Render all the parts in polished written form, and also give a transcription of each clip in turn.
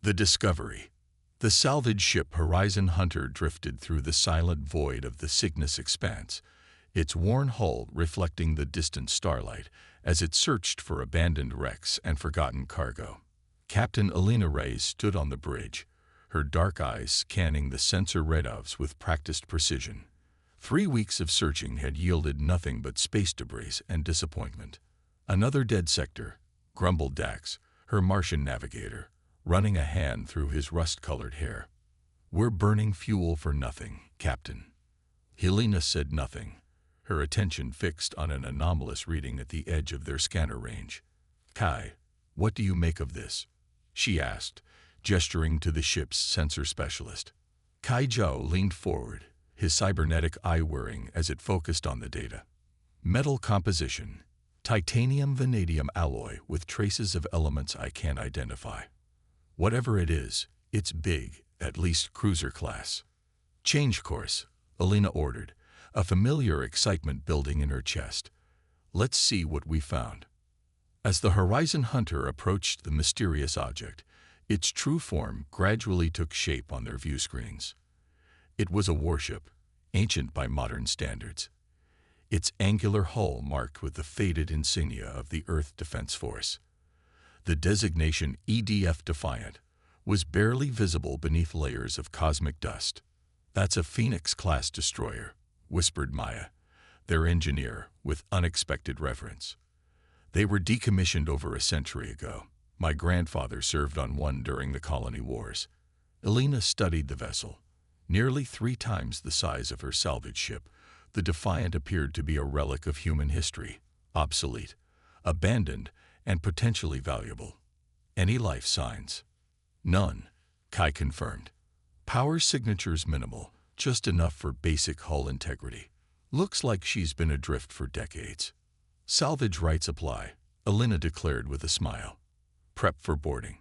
The discovery. The salvage ship Horizon Hunter drifted through the silent void of the Cygnus expanse, its worn hull reflecting the distant starlight as it searched for abandoned wrecks and forgotten cargo. Captain Alina Reyes stood on the bridge, her dark eyes scanning the sensor readouts with practiced precision. 3 weeks of searching had yielded nothing but space debris and disappointment. "Another dead sector," grumbled Dax, her Martian navigator, running a hand through his rust-colored hair. "We're burning fuel for nothing, Captain." Helena said nothing, her attention fixed on an anomalous reading at the edge of their scanner range. "Kai, what do you make of this?" she asked, gesturing to the ship's sensor specialist. Kai Zhou leaned forward, his cybernetic eye whirring as it focused on the data. "Metal composition. Titanium-vanadium alloy with traces of elements I can't identify. Whatever it is, it's big, at least cruiser class." "Change course," Alina ordered, a familiar excitement building in her chest. "Let's see what we found." As the Horizon Hunter approached the mysterious object, its true form gradually took shape on their view screens. It was a warship, ancient by modern standards, its angular hull marked with the faded insignia of the Earth Defense Force. The designation EDF Defiant was barely visible beneath layers of cosmic dust. "That's a Phoenix-class destroyer," whispered Maya, their engineer, with unexpected reverence. "They were decommissioned over a century ago. My grandfather served on one during the colony wars." Elena studied the vessel. Nearly 3 times the size of her salvage ship, the Defiant appeared to be a relic of human history, obsolete, abandoned, and potentially valuable. "Any life signs?" "None," Kai confirmed. "Power signatures minimal, just enough for basic hull integrity. Looks like she's been adrift for decades." "Salvage rights apply," Elena declared with a smile. "Prep for boarding.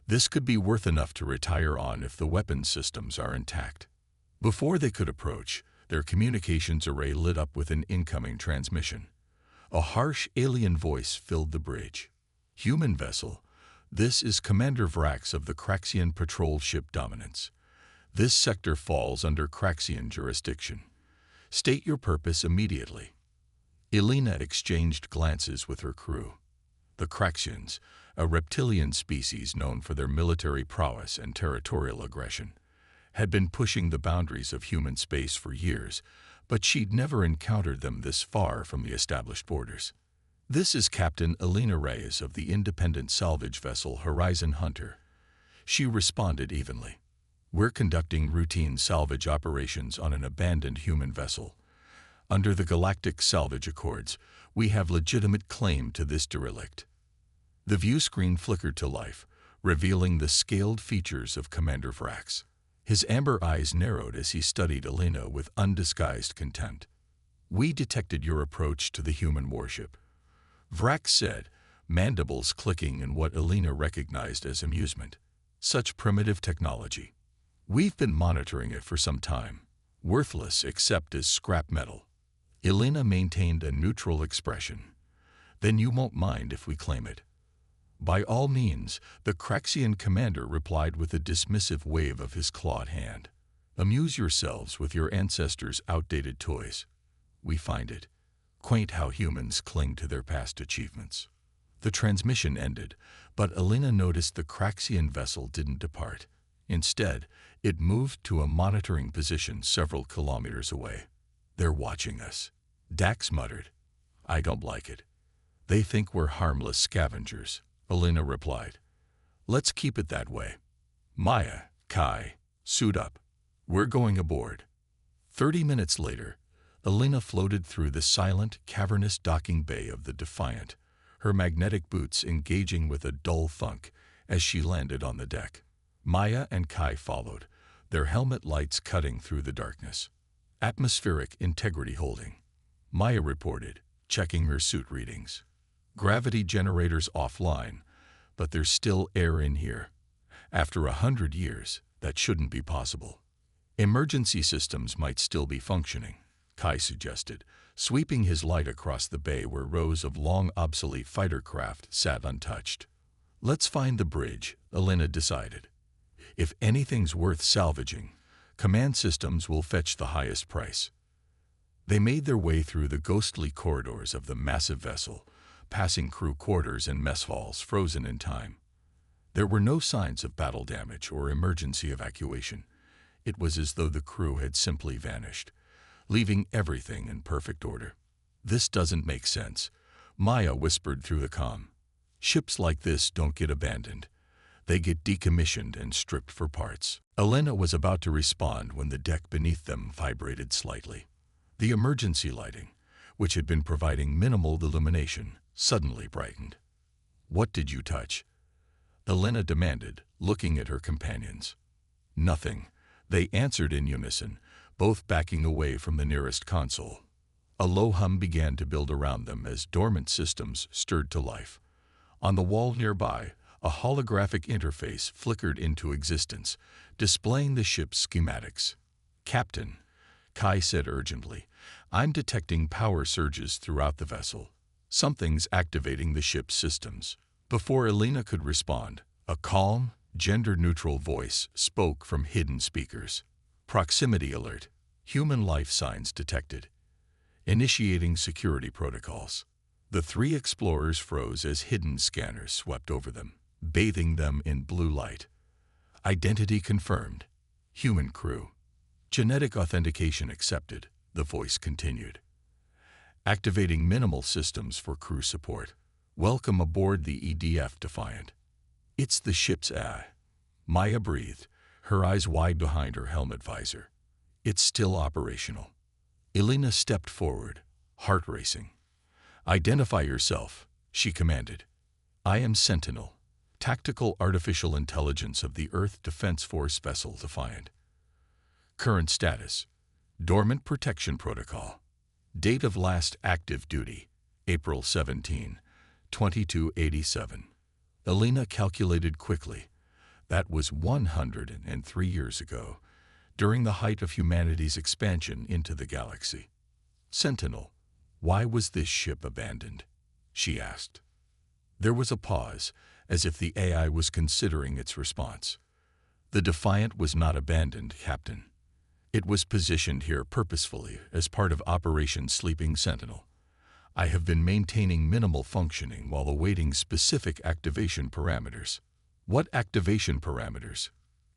This could be worth enough to retire on if the weapons systems are intact." Before they could approach, their communications array lit up with an incoming transmission. A harsh alien voice filled the bridge. "Human vessel, this is Commander Vrax of the Craxian Patrol Ship Dominance. This sector falls under Craxian jurisdiction. State your purpose immediately." Elena exchanged glances with her crew. The Craxians, a reptilian species known for their military prowess and territorial aggression, had been pushing the boundaries of human space for years, but she'd never encountered them this far from the established borders. "This is Captain Alina Reyes of the independent salvage vessel Horizon Hunter," she responded evenly. "We're conducting routine salvage operations on an abandoned human vessel. Under the Galactic Salvage Accords, we have legitimate claim to this derelict." The view screen flickered to life, revealing the scaled features of Commander Vrax. His amber eyes narrowed as he studied Elena with undisguised contempt. "We detected your approach to the human warship," Vrax said, mandibles clicking in what Elena recognized as amusement. "Such primitive technology. We've been monitoring it for some time. Worthless except as scrap metal." Elena maintained a neutral expression. "Then you won't mind if we claim it." "By all means," the Craxian commander replied with a dismissive wave of his clawed hand. "Amuse yourselves with your ancestors' outdated toys. We find it quaint how humans cling to their past achievements." The transmission ended, but Elena noticed the Craxian vessel didn't depart. Instead, it moved to a monitoring position several kilometers away. "They're watching us," Dax muttered. "I don't like it." "They think we're harmless scavengers," Elena replied. "Let's keep it that way. Maya, Kai, suit up. We're going aboard." 30 minutes later, Elena floated through the silent, cavernous docking bay of the Defiant, her magnetic boots engaging with a dull thunk as she landed on the deck. Maya and Kai followed, their helmet lights cutting through the darkness. "Atmospheric integrity holding," Maya reported, checking her suit readings. "Gravity generators offline, but there's still air in here. After 100 years, that shouldn't be possible." "Emergency systems might still be functioning," Kai suggested, sweeping his light across the bay where rows of long obsolete fighter craft sat untouched. "Let's find the bridge," Elena decided. If anything's worth salvaging, command systems will fetch the highest price. They made their way through the ghostly corridors of the massive vessel, passing crew quarters and mess halls frozen in time. There were no signs of battle damage or emergency evacuation. It was as though the crew had simply vanished, leaving everything in perfect order. "This doesn't make sense," Maya whispered through the comm. "Ships like this don't get abandoned. They get decommissioned and stripped for parts." Elena was about to respond when the deck beneath them vibrated slightly. The emergency lighting, which had been providing minimal illumination, suddenly brightened. "What did you touch?" Elena demanded, looking at her companions. "Nothing," they answered in unison, both backing away from the nearest console. A low hum began to build around them as dormant systems stirred to life. On the wall nearby, a holographic interface flickered into existence, displaying the ship's schematics. "Captain," Kai said urgently, "I'm detecting power surges throughout the vessel. Something's activating the ship's systems." Before Elena could respond, a calm, gender-neutral voice spoke from hidden speakers. "Proximity alert. Human life signs detected. Initiating security protocols." The three explorers froze as hidden scanners swept over them, bathing them in blue light. "Identity confirmed. Human crew. Genetic authentication accepted," the voice continued. "Activating minimal systems for crew support. Welcome aboard the EDF Defiant." "It's the ship's AI." Maya breathed, her eyes wide behind her helmet visor. "It's still operational." Elena stepped forward, heart racing. "Identify yourself," she commanded. "I am Sentinel, Tactical Artificial Intelligence of the Earth Defense Force Vessel Defiant. Current status: Dormant Protection Protocol. Date of last active duty: April 17, 2287. Elena calculated quickly. That was 103 years ago, during the height of humanity's expansion into the galaxy. "Sentinel, why was this ship abandoned?" she asked. There was a pause, as if the AI was considering its response. "The Defiant was not abandoned, Captain. It was positioned here purposefully as part of Operation Sleeping Sentinel. I have been maintaining minimal functioning while awaiting specific activation parameters." "What activation parameters?"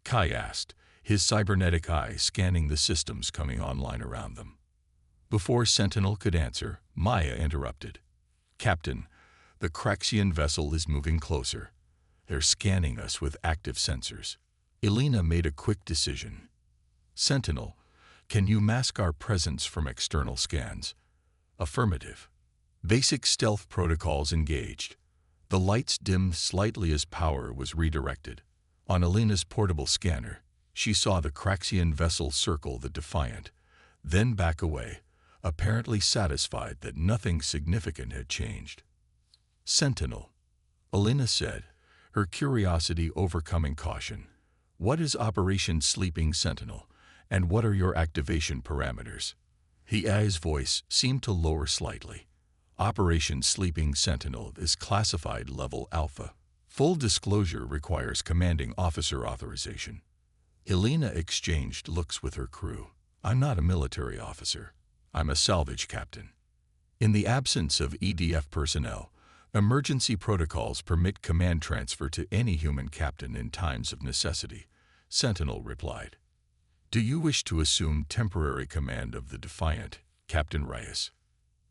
Kai asked, his cybernetic eye scanning the systems coming online around them. Before Sentinel could answer, Maya interrupted. "Captain, the Craxian vessel is moving closer. They're scanning us with active sensors." Elena made a quick decision. "Sentinel, can you mask our presence from external scans?" "Affirmative." Basic stealth protocols engaged. The lights dimmed slightly as power was redirected. On Elena's portable scanner, she saw the Craxian vessel circle the Defiant, then back away, apparently satisfied that nothing significant had changed. "Sentinel," Elena said, her curiosity overcoming caution. "What is Operation Sleeping Sentinel, and what are your activation parameters?" The AI's voice seemed to lower slightly. "Operation Sleeping Sentinel is classified Level Alpha. Full disclosure requires commanding officer authorization." Elena exchanged looks with her crew. "I'm not a military officer. I'm a salvage captain." In the absence of EDF personnel, emergency protocols permit command transfer to any human captain in times of necessity, Sentinel replied. "Do you wish to assume temporary command of the Defiant, Captain Reyes?"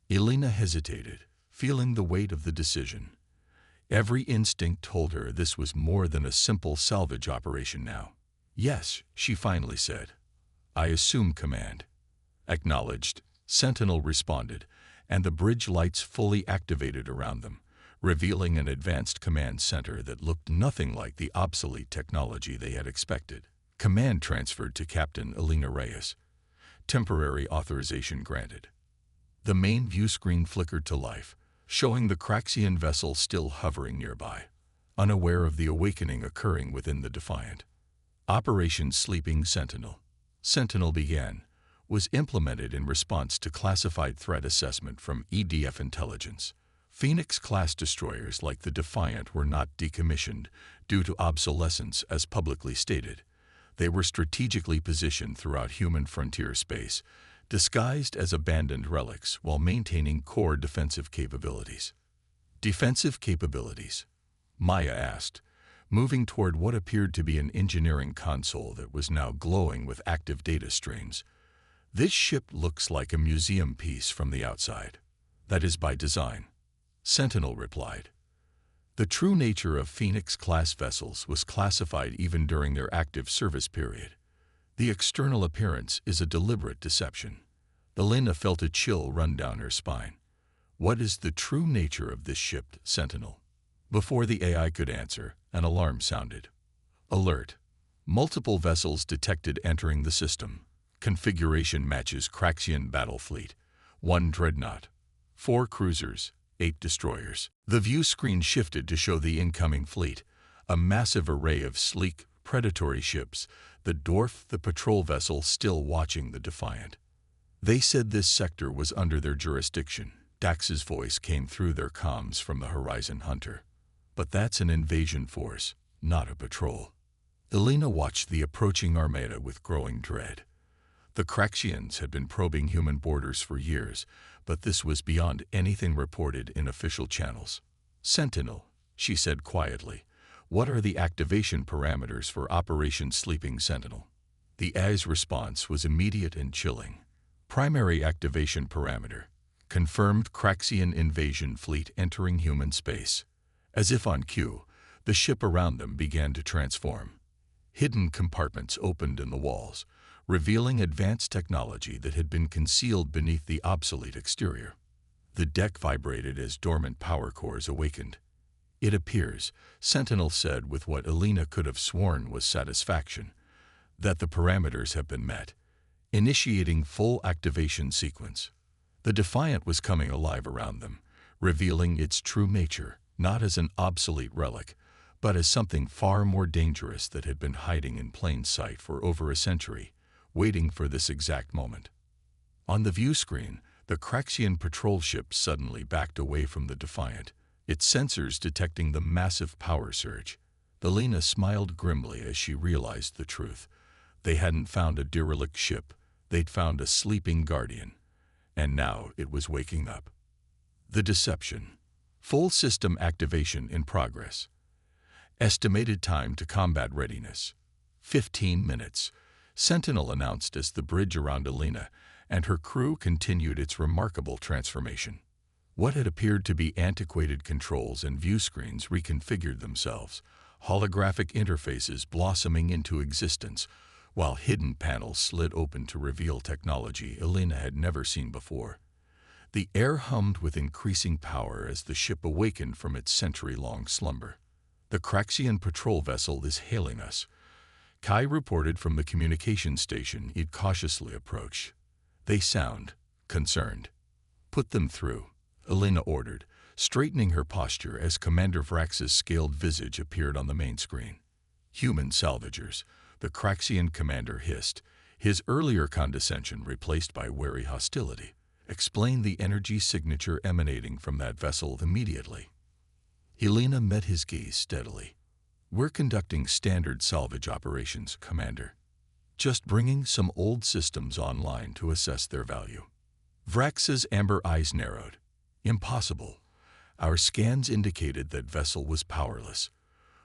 Elena hesitated, feeling the weight of the decision. Every instinct told her this was more than a simple salvage operation now. "Yes," she finally said. "I assume command." "Acknowledged," Sentinel responded, and the bridge lights fully activated around them, revealing an advanced command center that looked nothing like the obsolete technology they had expected. Command transferred to Captain Elena Reyes. Temporary authorization granted. The main view screen flickered to life, showing the Craxian vessel still hovering nearby, unaware of the awakening occurring within the Defiant. Operation Sleeping Sentinel. Sentinel began, was implemented in response to classified threat assessment from EDF intelligence. Phoenix-class destroyers like the Defiant were not decommissioned due to obsolescence as publicly stated. They were strategically positioned throughout human frontier space, disguised as abandoned relics while maintaining core defensive capabilities. Defensive capabilities? Maya asked, moving toward what appeared to be an engineering console that was now glowing with active data streams. This ship looks like a museum piece from the outside. That is by design. Sentinel replied. The true nature of Phoenix-class vessels was classified even during their active service period. The external appearance is a deliberate deception. Elena felt a chill run down her spine. What is the true nature of this ship, Sentinel? Before the AI could answer, an alarm sounded. Alert. Multiple vessels detected entering the system. Configuration matches Craxian battle fleet. 1 dreadnought. 4 cruisers. 8 destroyers. The view screen shifted to show the incoming fleet, a massive array of sleek, predatory ships, the dwarf, the patrol vessel still watching the Defiant. They said this sector was under their jurisdiction. Dax's voice came through their comms from the Horizon Hunter. But that's an invasion force, not a patrol. Elena watched the approaching armada with growing dread. The Craxians had been probing human borders for years, but this was beyond anything reported in official channels. Sentinel, she said quietly, what are the activation parameters for Operation Sleeping Sentinel? The AI's response was immediate and chilling. Primary activation parameter. Confirmed Craxian invasion fleet entering human space. As if on cue, the ship around them began to transform. Hidden compartments opened in the walls, revealing advanced technology that had been concealed beneath the obsolete exterior. The deck vibrated as dormant power cores awakened. It appears, Sentinel said with what Elena could have sworn was satisfaction, that the parameters have been met, initiating full activation sequence. The Defiant was coming alive around them, revealing its true nature, not as an obsolete relic, but as something far more dangerous that had been hiding in plain sight for over a century, waiting for this exact moment. On the view screen, the Craxian patrol ship suddenly backed away from the Defiant, its sensors detecting the massive power surge. Elena smiled grimly as she realized the truth. They hadn't found a derelict ship, they'd found a sleeping guardian. And now it was waking up. The deception. Full system activation in progress. Estimated time to combat readiness. 15 minutes. Sentinel announced as the bridge around Elena and her crew continued its remarkable transformation. What had appeared to be antiquated controls and view screens reconfigured themselves, holographic interfaces blossoming into existence, while hidden panels slid open to reveal technology Elena had never seen before. The air hummed with increasing power as the ship awakened from its century-long slumber. The Craxian patrol vessel is hailing us. Kai reported from the communication station he'd cautiously approached. They sound concerned. Put them through, Elena ordered, straightening her posture as Commander Vrax's scaled visage appeared on the main screen. Human salvagers, the Craxian commander hissed, his earlier condescension replaced by wary hostility. Explain the energy signature emanating from that vessel immediately. Helena met his gaze steadily. We're conducting standard salvage operations, Commander. Just bringing some old systems online to assess their value. Vrax's amber eyes narrowed. Impossible. Our scans indicated that vessel was powerless.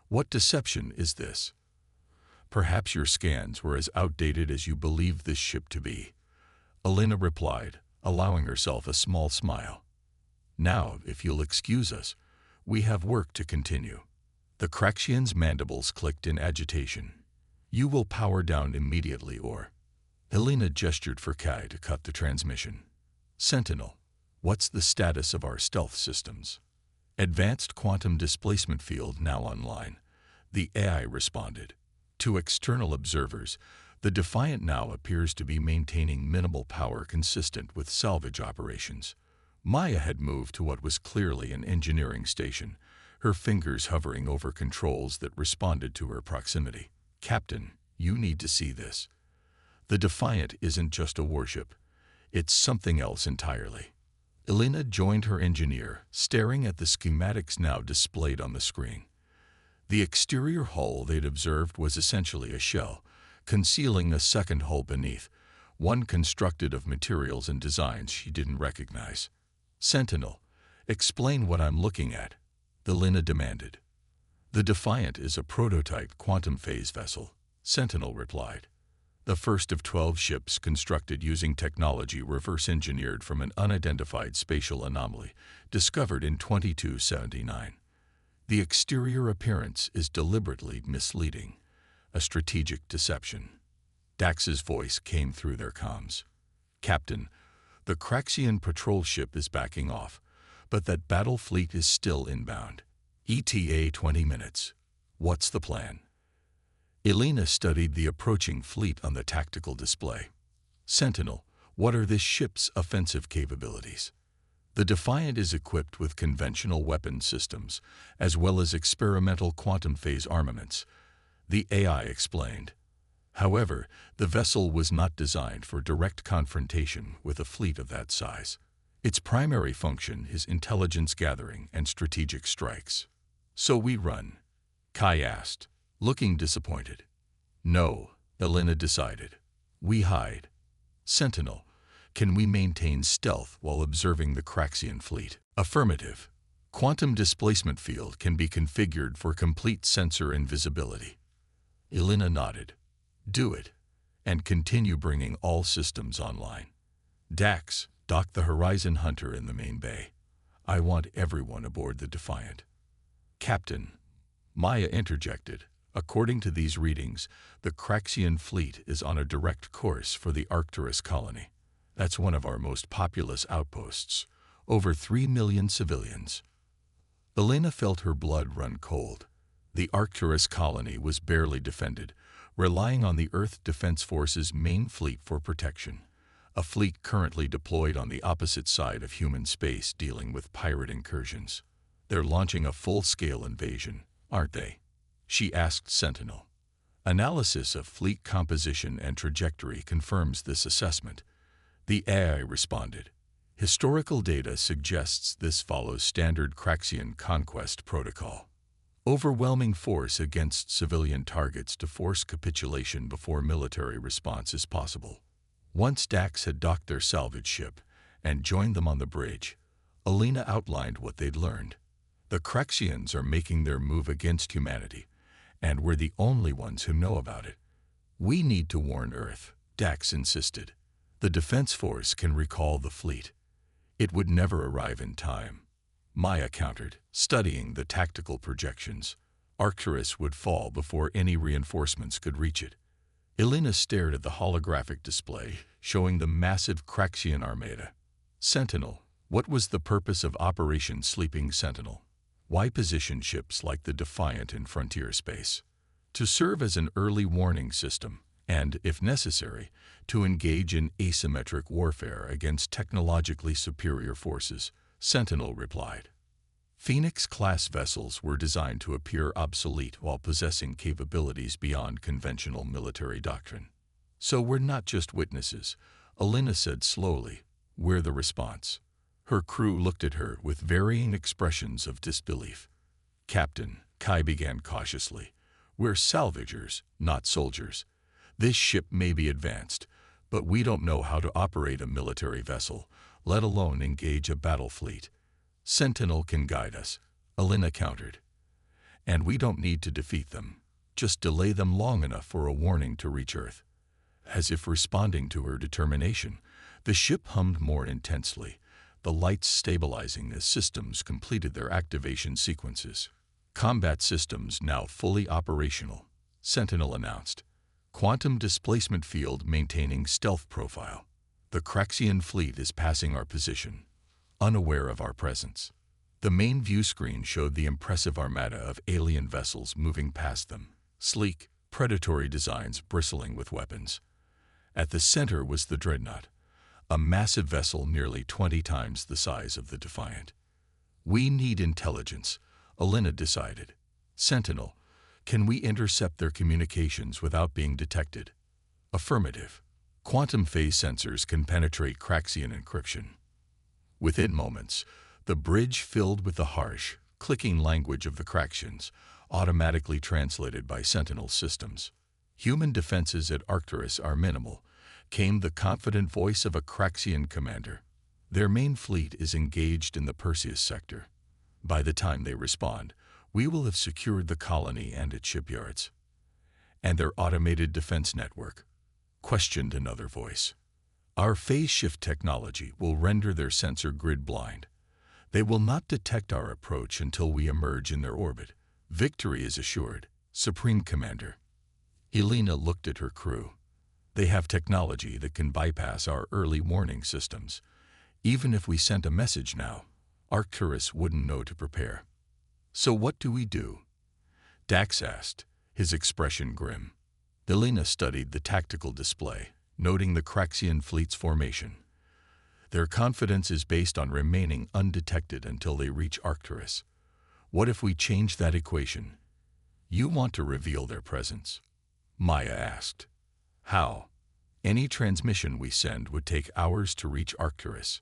What deception is this? Perhaps your scans were as outdated as you believed this ship to be. Elena replied, allowing herself a small smile. Now, if you'll excuse us, we have work to continue. The Craxian's mandibles clicked in agitation. You will power down immediately or... Helena gestured for Kai to cut the transmission. Sentinel, what's the status of our stealth systems? Advanced quantum displacement field now online. The AI responded. To external observers, the Defiant now appears to be maintaining minimal power consistent with salvage operations. Maya had moved to what was clearly an engineering station, her fingers hovering over controls that responded to her proximity. Captain, you need to see this. The Defiant isn't just a warship. It's something else entirely. Elena joined her engineer, staring at the schematics now displayed on the screen. The exterior hull they'd observed was essentially a shell, concealing a second hull beneath, one constructed of materials and designs she didn't recognize. "Sentinel, explain what I'm looking at," Elena demanded. "The Defiant is a prototype quantum phase vessel," Sentinel replied. "The first of 12 ships constructed using technology reverse-engineered from an unidentified spatial anomaly discovered in 2279. The exterior appearance is deliberately misleading, a strategic deception." Dax's voice came through their comms. "Captain, the Craxian patrol ship is backing off, but that battle fleet is still inbound. ETA 20 minutes. What's the plan?" Elena studied the approaching fleet on the tactical display. "Sentinel, what are this ship's offensive capabilities?" "The Defiant is equipped with conventional weapon systems, as well as experimental quantum phase armaments," the AI explained. "However, the vessel was not designed for direct confrontation with a fleet of that size. Its primary function is intelligence gathering and strategic strikes." "So we run?" Kai asked, looking disappointed. "No," Elena decided. "We hide." "Sentinel, can we maintain stealth while observing the Craxian fleet?" "Affirmative. Quantum displacement field can be configured for complete sensor invisibility." Elena nodded. "Do it, and continue bringing all systems online. Dax, dock the Horizon Hunter in the main bay. I want everyone aboard the Defiant." "Captain," Maya interjected, "according to these readings, the Craxian fleet is on a direct course for the Arcturus colony. That's one of our most populous outposts. Over 3 million civilians." Elena felt her blood run cold. The Arcturus colony was barely defended, relying on the Earth Defense Force's main fleet for protection, a fleet currently deployed on the opposite side of human space dealing with pirate incursions. "They're launching a full-scale invasion, aren't they?" she asked Sentinel. "Analysis of fleet composition and trajectory confirms this assessment," the AI responded. "Historical data suggests this follows standard Craxian conquest protocol. Overwhelming force against civilian targets to force capitulation before military response is possible." Once Dax had docked their salvage ship and joined them on the bridge, Elena outlined what they'd learned. "The Craxians are making their move against humanity, and we're the only ones who know about it. We need to warn Earth," Dax insisted. "The Defense Force can recall the fleet. It would never arrive in time." Maya countered, studying the tactical projections. "Arcturus would fall before any reinforcements could reach it." Elena stared at the holographic display, showing the massive Craxian armada. "Sentinel, what was the purpose of Operation Sleeping Sentinel? Why position ships like the Defiant in frontier space?" "To serve as an early warning system, and, if necessary, to engage in asymmetric warfare against technologically superior forces," Sentinel replied. Phoenix-class vessels were designed to appear obsolete while possessing capabilities beyond conventional military doctrine. "So we're not just witnesses," Elena said slowly. "We're the response." Her crew looked at her with varying expressions of disbelief. "Captain," Kai began cautiously, "we're salvagers, not soldiers. This ship may be advanced, but we don't know how to operate a military vessel, let alone engage a battle fleet." "Sentinel can guide us," Elena countered. "And we don't need to defeat them. Just delay them long enough for a warning to reach Earth." As if responding to her determination, the ship hummed more intensely, the lights stabilizing as systems completed their activation sequences. "Combat systems now fully operational," Sentinel announced. "Quantum displacement field maintaining stealth profile. The Craxian fleet is passing our position, unaware of our presence." The main view screen showed the impressive armada of alien vessels moving past them, sleek, predatory designs bristling with weapons. At the center was the Dreadnought, a massive vessel nearly 20 times the size of the Defiant. "We need intelligence," Elena decided. "Sentinel, can we intercept their communications without being detected?" "Affirmative. Quantum phase sensors can penetrate Craxian encryption." Within moments, the bridge filled with the harsh, clicking language of the Craxians, automatically translated by Sentinel systems. Human defenses at Arcturus are minimal, came the confident voice of a Craxian commander. Their main fleet is engaged in the Perseus sector. By the time they respond, we will have secured the colony and its shipyards. And their automated defense network, questioned another voice. Our phase shift technology will render their sensor grid blind. They will not detect our approach until we emerge in their orbit. Victory is assured, Supreme Commander. Helena looked at her crew. They have technology that can bypass our early warning systems. Even if we sent a message now, Arcturus wouldn't know to prepare. So what do we do? Dax asked, his expression grim. Helena studied the tactical display, noting the Craxian fleet's formation. Their confidence is based on remaining undetected until they reach Arcturus. What if we change that equation? You want to reveal their presence? Maya asked. How? Any transmission we send would take hours to reach Arcturus.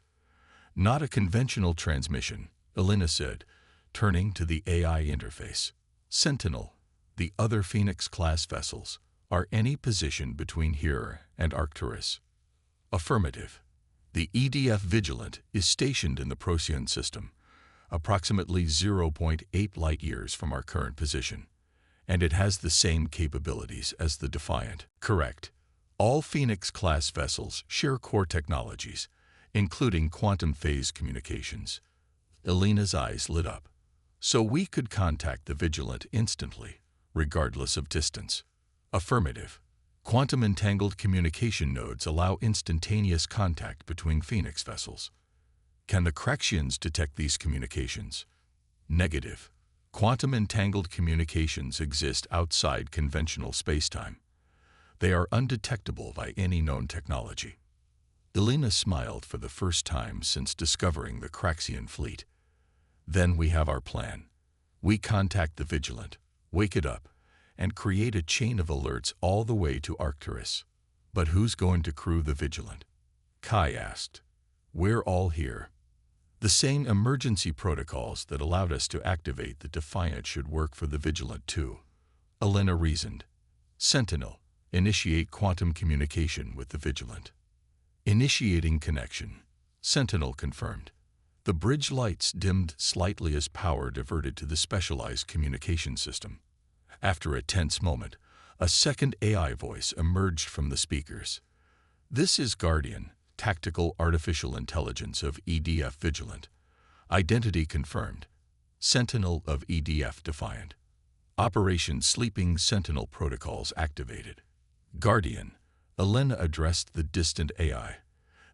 Not a conventional transmission, Elena said, turning to the AI interface. Sentinel, the other Phoenix-class vessels, are any position between here and Arcturus? Affirmative. The EDF Vigilant is stationed in the Procyon system, approximately 0.8 light-years from our current position, and it has the same capabilities as the Defiant. Correct. All Phoenix-class vessels share core technologies, including quantum phase communications. Elena's eyes lit up. So we could contact the Vigilant instantly, regardless of distance. Affirmative. Quantum entangled communication nodes allow instantaneous contact between Phoenix vessels. Can the Craxians detect these communications? Negative. Quantum entangled communications exist outside conventional spacetime. They are undetectable by any known technology. Elena smiled for the first time since discovering the Craxian fleet. Then we have our plan. We contact the Vigilant, wake it up, and create a chain of alerts all the way to Arcturus. But who's going to crew the Vigilant? Kai asked. We're all here. The same emergency protocols that allowed us to activate the Defiant should work for the Vigilant too. Elena reasoned. Sentinel, initiate quantum communication with the Vigilant. Initiating connection. Sentinel confirmed. The bridge lights dimmed slightly as power diverted to the specialized communication system. After a tense moment, a second AI voice emerged from the speakers. This is Guardian, Tactical Artificial Intelligence of EDF Vigilant. Identity confirmed. Sentinel of EDF Defiant. Operation Sleeping Sentinel protocols activated. Guardian, Elena addressed the distant AI.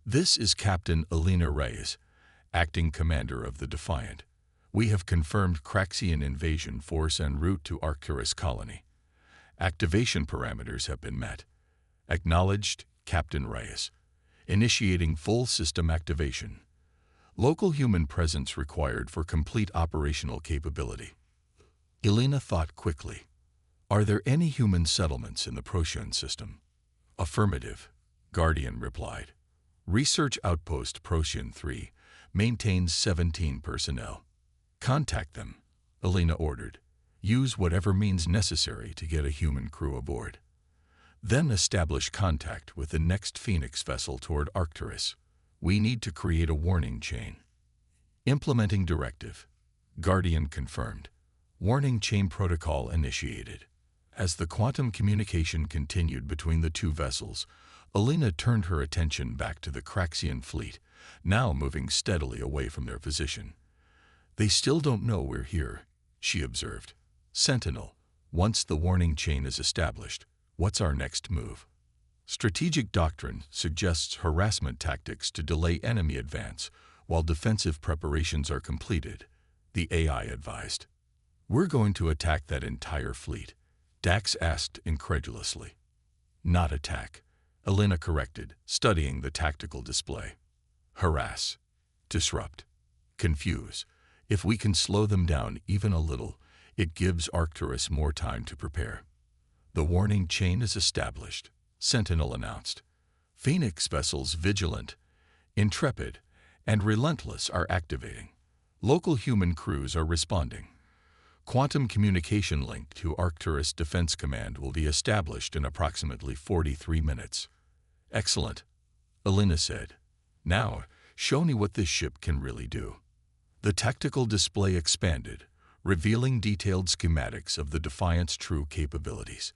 This is Captain Elena Reyes, acting commander of the Defiant. We have confirmed Craxian invasion force en route to Arcturus colony. Activation parameters have been met. Acknowledged, Captain Reyes. Initiating full system activation. Local human presence required for complete operational capability. Elena thought quickly. Are there any human settlements in the Procyon system? Affirmative, Guardian replied. Research Outpost Procyon 3 maintains 17 personnel. Contact them, Elena ordered. Use whatever means necessary to get a human crew aboard. Then establish contact with the next Phoenix vessel toward Arcturus. We need to create a warning chain. Implementing directive. Guardian confirmed. Warning chain protocol initiated. As the quantum communication continued between the two vessels, Elena turned her attention back to the Craxian fleet, now moving steadily away from their position. They still don't know we're here, she observed. Sentinel, once the warning chain is established, what's our next move? Strategic doctrine suggests harassment tactics to delay enemy advance while defensive preparations are completed, the AI advised. We're going to attack that entire fleet, Dax asked incredulously. Not attack, Elena corrected, studying the tactical display. Harass, disrupt, confuse. If we can slow them down even a little, it gives Arcturus more time to prepare. The warning chain is established, Sentinel announced. Phoenix vessels Vigilant, Intrepid, and relentless are activating. Local human crews are responding. Quantum communication link to Arcturus Defense Command will be established in approximately 43 minutes. Excellent, Elena said. Now, show me what this ship can really do. The tactical display expanded, revealing detailed schematics of the Defiant's true capabilities.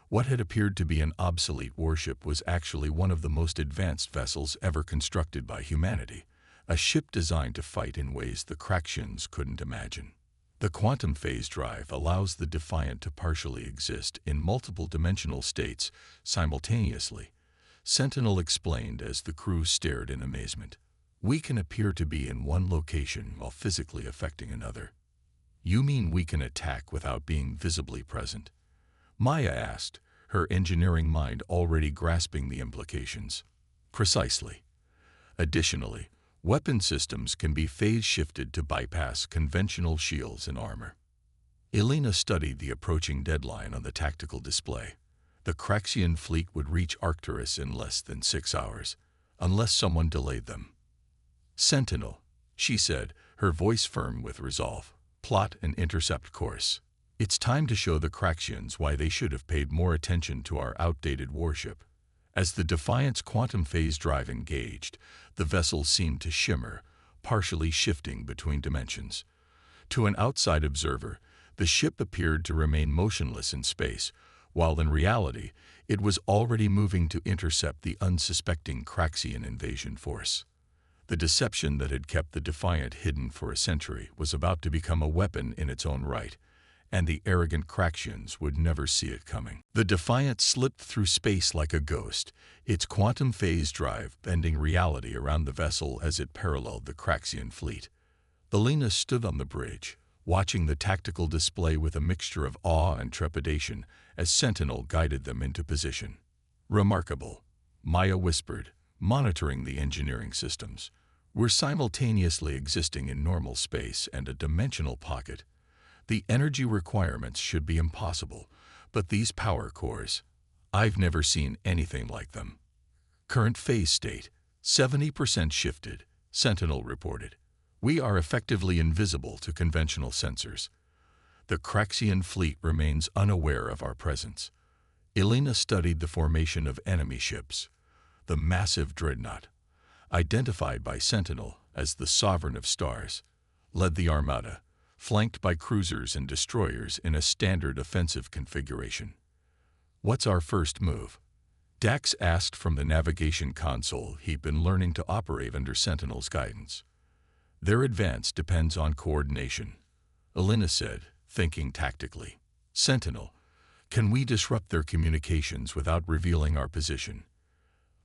What had appeared to be an obsolete warship was actually one of the most advanced vessels ever constructed by humanity, a ship designed to fight in ways the Craxians couldn't imagine. The quantum phase drive allows the Defiant to partially exist in multiple dimensional states simultaneously, Sentinel explained as the crew stared in amazement. We can appear to be in one location while physically affecting another. You mean we can attack without being visibly present? Maya asked, her engineering mind already grasping the implications. Precisely. Additionally, weapon systems can be phase-shifted to bypass conventional shields and armor. Elena studied the approaching deadline on the tactical display. The Craxian fleet would reach Arcturus in less than 6 hours, unless someone delayed them. Sentinel, she said, her voice firm with resolve. Plot and intercept course. It's time to show the Craxians why they should have paid more attention to our outdated warship. As the Defiant's quantum phase drive engaged, the vessel seemed to shimmer, partially shifting between dimensions. To an outside observer, the ship appeared to remain motionless in space, while in reality, it was already moving to intercept the unsuspecting Craxian invasion force. The deception that had kept the Defiant hidden for a century was about to become a weapon in its own right, and the arrogant Craxians would never see it coming. The Defiant slipped through space like a ghost, its quantum phase drive bending reality around the vessel as it paralleled the Craxian fleet. Elena stood on the bridge, watching the tactical display with a mixture of awe and trepidation as Sentinel guided them into position. Remarkable, Maya whispered, monitoring the engineering systems. We're simultaneously existing in normal space and a dimensional pocket. The energy requirements should be impossible, but these power cores, I've never seen anything like them. Current phase state, 70% shifted, Sentinel reported. We are effectively invisible to conventional sensors. The Craxian fleet remains unaware of our presence. Elena studied the formation of enemy ships. The massive dreadnought, identified by Sentinel as the Sovereign of Stars, led the armada, flanked by cruisers and destroyers in a standard offensive configuration. What's our first move? Dax asked from the navigation console he'd been learning to operate under Sentinel's guidance. Their advance depends on coordination, Elena said, thinking tactically. Sentinel, can we disrupt their communications without revealing our position?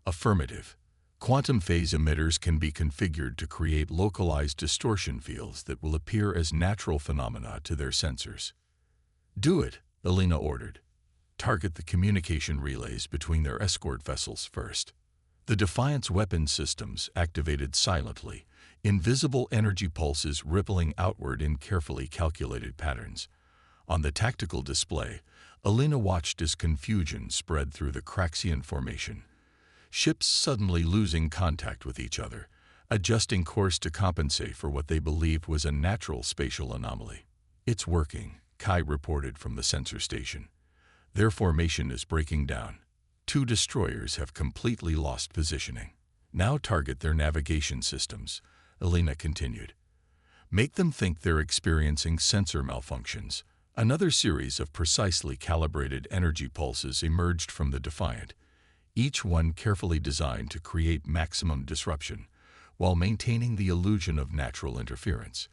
Affirmative. Quantum phase emitters can be configured to create localized distortion fields that will appear as natural phenomena to their sensors. Do it, Elena ordered. Target the communication relays between their escort vessels first. The Defiant's weapon systems activated silently, invisible energy pulses rippling outward in carefully calculated patterns. On the tactical display, Elena watched as confusion spread through the Craxian formation. Ships suddenly losing contact with each other, adjusting course to compensate for what they believed was a natural spatial anomaly. It's working, Kai reported from the sensor station. Their formation is breaking down. 2 destroyers have completely lost positioning. Now target their navigation systems, Elena continued. Make them think they're experiencing sensor malfunctions. Another series of precisely calibrated energy pulses emerged from the Defiant, each one carefully designed to create maximum disruption, while maintaining the illusion of natural interference.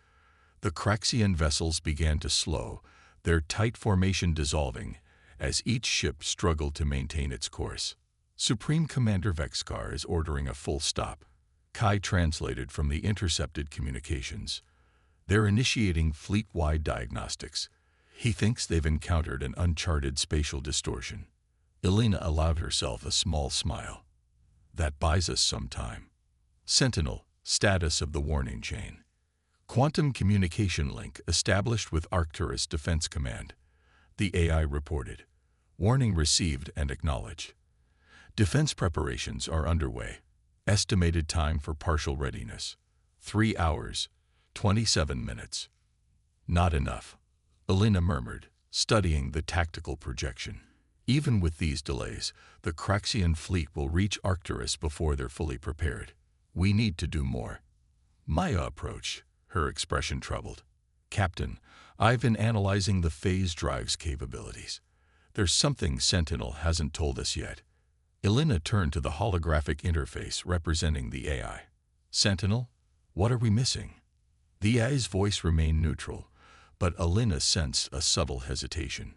The Craxian vessels began to slow, their tight formation dissolving, as each ship struggled to maintain its course. Supreme Commander Vexkar is ordering a full stop, Kai translated from the intercepted communications. They're initiating fleet-wide diagnostics. He thinks they've encountered an uncharted spatial distortion. Elena allowed herself a small smile. That buys us some time. Sentinel, status of the warning chain. Quantum communication link established with Arcturus Defense Command. The AI reported. Warning received and acknowledged. Defense preparations are underway. Estimated time for partial readiness. 3 hours, 27 minutes. Not enough, Elena murmured, studying the tactical projection. Even with these delays, the Craxian fleet will reach Arcturus before they're fully prepared. We need to do more. Maya approached, her expression troubled. Captain, I've been analyzing the phase drive's capabilities. There's something Sentinel hasn't told us yet. Elena turned to the holographic interface representing the AI. Sentinel, what are we missing? The AI's voice remained neutral, but Elena sensed a subtle hesitation.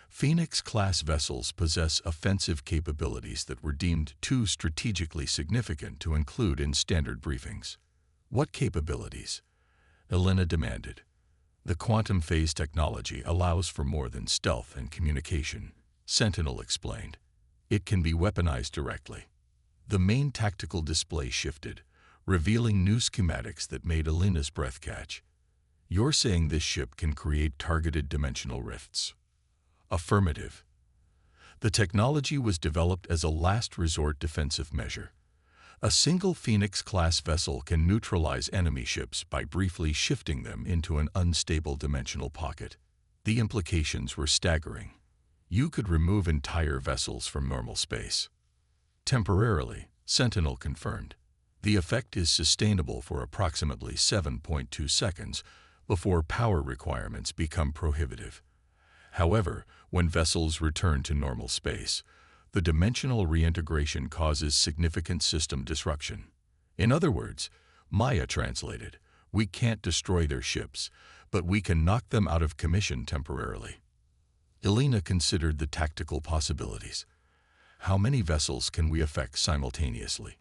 Phoenix-class vessels possess offensive capabilities that were deemed too strategically significant to include in standard briefings. What capabilities? Elena demanded. The quantum phase technology allows for more than stealth and communication, Sentinel explained. It can be weaponized directly. The main tactical display shifted, revealing new schematics that made Elena's breath catch. You're saying this ship can create targeted dimensional rifts? Affirmative. The technology was developed as a last resort defensive measure. A single Phoenix-class vessel can neutralize enemy ships by briefly shifting them into an unstable dimensional pocket. The implications were staggering. You could remove entire vessels from normal space. Temporarily, Sentinel confirmed. The effect is sustainable for approximately 7.2 seconds before power requirements become prohibitive. However, when vessels return to normal space, the dimensional reintegration causes significant system disruption. In other words, Maya translated, we can't destroy their ships, but we can knock them out of commission temporarily. Elena considered the tactical possibilities. How many vessels can we affect simultaneously?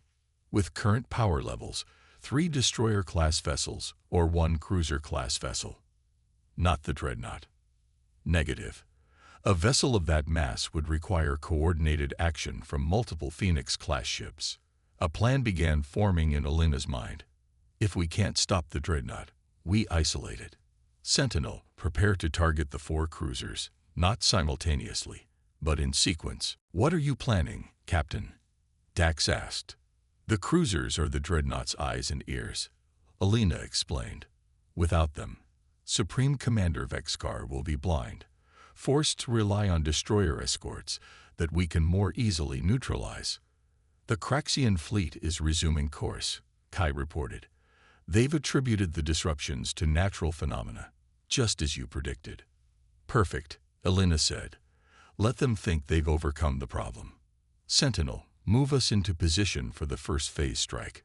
With current power levels, 3 destroyer-class vessels or 1 cruiser-class vessel. Not the Dreadnought. Negative. A vessel of that mass would require coordinated action from multiple Phoenix-class ships. A plan began forming in Elena's mind. If we can't stop the Dreadnought, we isolate it. Sentinel, prepare to target the 4 cruisers, not simultaneously, but in sequence. What are you planning, Captain? Dax asked. The cruisers are the Dreadnought's eyes and ears, Elena explained. Without them, Supreme Commander Vexcar will be blind, forced to rely on destroyer escorts that we can more easily neutralize. The Craxian fleet is resuming course, Kai reported. They've attributed the disruptions to natural phenomena, just as you predicted. Perfect, Elena said. Let them think they've overcome the problem. Sentinel, move us into position for the first phase strike.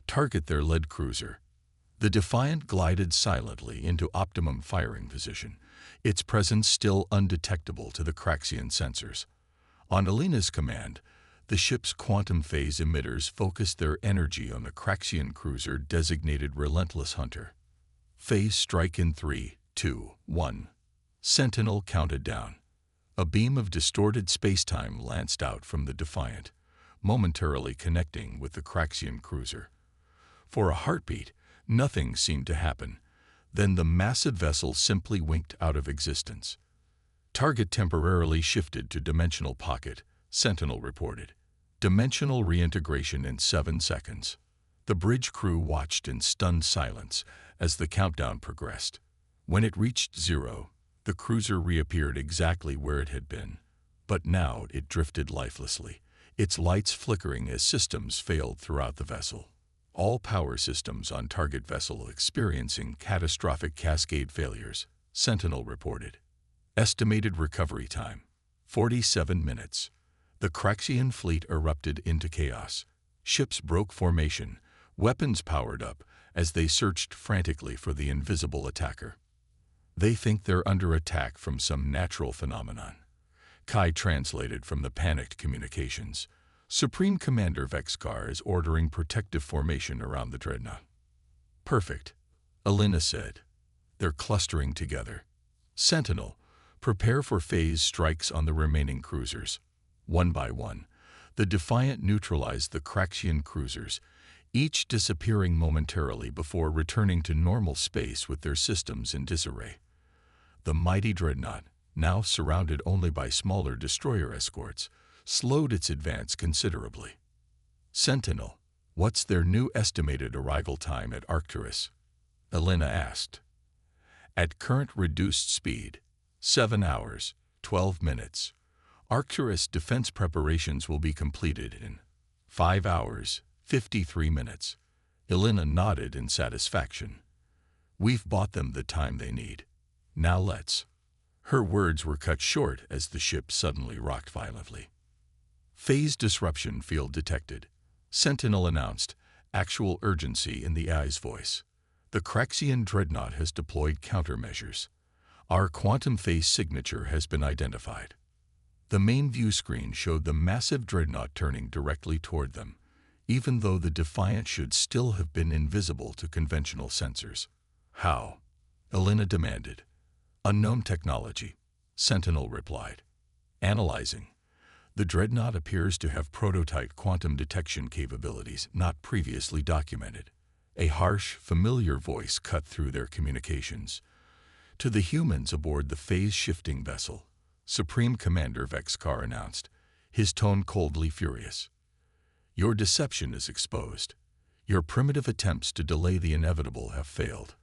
Target their lead cruiser. The Defiant glided silently into optimum firing position, its presence still undetectable to the Craxian sensors. On Elena's command, the ship's quantum phase emitters focused their energy on the Craxian cruiser designated Relentless Hunter. Phase strike in 3, 2, 1. Sentinel counted down. A beam of distorted spacetime lanced out from the Defiant, momentarily connecting with the Craxian cruiser. For a heartbeat, nothing seemed to happen. Then the massive vessel simply winked out of existence. Target temporarily shifted to dimensional pocket, Sentinel reported. Dimensional reintegration in 7 seconds. The bridge crew watched in stunned silence as the countdown progressed. When it reached 0, the cruiser reappeared exactly where it had been. But now it drifted lifelessly, its lights flickering as systems failed throughout the vessel. All power systems on target vessel experiencing catastrophic cascade failures, Sentinel reported. Estimated recovery time, 47 minutes. The Craxian fleet erupted into chaos. Ships broke formation, weapons powered up as they searched frantically for the invisible attacker. They think they're under attack from some natural phenomenon. Kai translated from the panicked communications. Supreme Commander Vexcar is ordering protective formation around the Dreadnought. Perfect, Elena said. They're clustering together. Sentinel, prepare for phase strikes on the remaining cruisers. One by one, the Defiant neutralized the Craxian cruisers, each disappearing momentarily before returning to normal space with their systems in disarray. The mighty Dreadnought, now surrounded only by smaller destroyer escorts, slowed its advance considerably. Sentinel, What's their new estimated arrival time at Arcturus? Elena asked. At current reduced speed, 7 hours, 12 minutes. Arcturus defense preparations will be completed in 5 hours, 53 minutes. Elena nodded in satisfaction. We've bought them the time they need. Now let's. Her words were cut short as the ship suddenly rocked violently. Phase disruption field detected. Sentinel announced, actual urgency in the AI's voice. The Craxian dreadnought has deployed countermeasures. Our quantum phase signature has been identified. The main view screen showed the massive dreadnought turning directly toward them, even though the Defiant should still have been invisible to conventional sensors. How? Elena demanded. Unknown technology, Sentinel replied. Analyzing. The dreadnought appears to have prototype quantum detection capabilities not previously documented. A harsh, familiar voice cut through their communications. To the humans aboard the phase-shifting vessel, Supreme Commander Vexcar announced, his tone coldly furious. Your deception is exposed. Your primitive attempts to delay the inevitable have failed.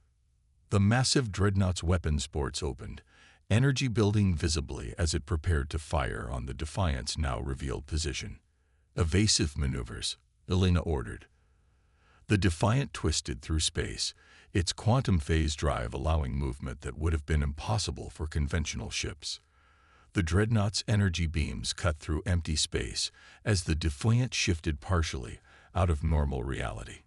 The massive dreadnought's weapons ports opened, energy building visibly as it prepared to fire on the Defiant's now revealed position. Evasive maneuvers, Elena ordered. The Defiant twisted through space, its quantum phase drive allowing movement that would have been impossible for conventional ships. The dreadnought's energy beams cut through empty space as the Defiant shifted partially out of normal reality.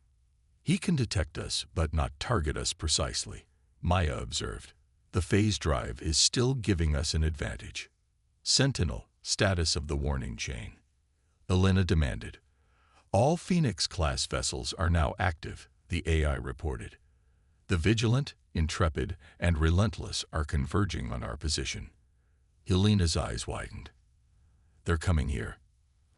He can detect us but not target us precisely, Maya observed. The phase drive is still giving us an advantage. Sentinel, status of the warning chain. Elena demanded. All Phoenix-class vessels are now active, the AI reported. The Vigilant, Intrepid, and Relentless are converging on our position. Elena's eyes widened. They're coming here.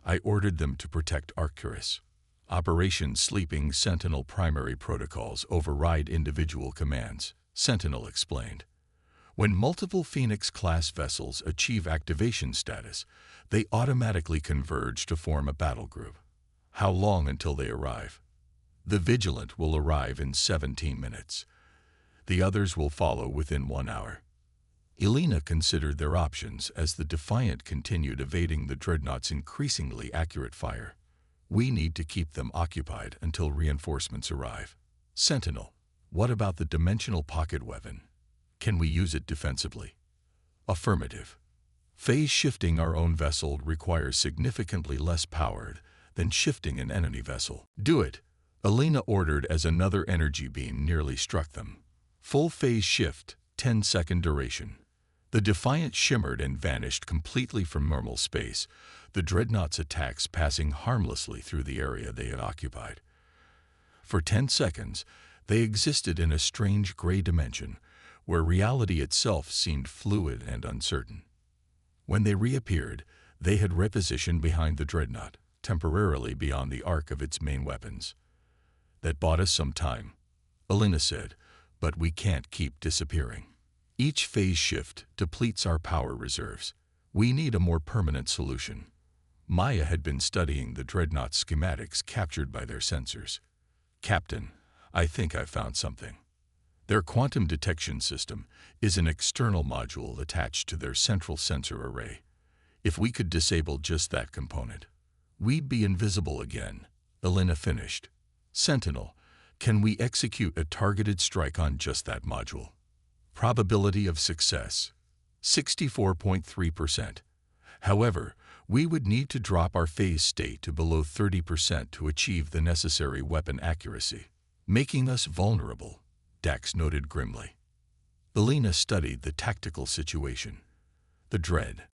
I ordered them to protect Arcturus. Operation Sleeping Sentinel primary protocols override individual commands, Sentinel explained. When multiple Phoenix-class vessels achieve activation status, they automatically converge to form a battle group. How long until they arrive? The Vigilant will arrive in 17 minutes. The others will follow within 1 hour. Elena considered their options as the Defiant continued evading the dreadnought's increasingly accurate fire. We need to keep them occupied until reinforcements arrive. Sentinel, what about the dimensional pocket weapon? Can we use it defensively? Affirmative. Phase shifting our own vessel requires significantly less power than shifting an enemy vessel. Do it, Elena ordered as another energy beam nearly struck them. Full phase shift, 10-second duration. The Defiant shimmered and vanished completely from normal space, the dreadnought's attacks passing harmlessly through the area they had occupied. For 10 seconds, they existed in a strange gray dimension, where reality itself seemed fluid and uncertain. When they reappeared, they had repositioned behind the dreadnought, temporarily beyond the arc of its main weapons. That bought us some time, Elena said, but we can't keep disappearing. Each phase shift depletes our power reserves. We need a more permanent solution. Maya had been studying the dreadnought schematics captured by their sensors. Captain, I think I've found something. Their quantum detection system is an external module attached to their central sensor array. If we could disable just that component, we'd be invisible again, Elena finished. Sentinel, can we execute a targeted strike on just that module? Probability of success, 64.3%. However, we would need to drop our phase state to below 30% to achieve the necessary weapon accuracy, making us vulnerable, Dax noted grimly. Elena studied the tactical situation. The dread,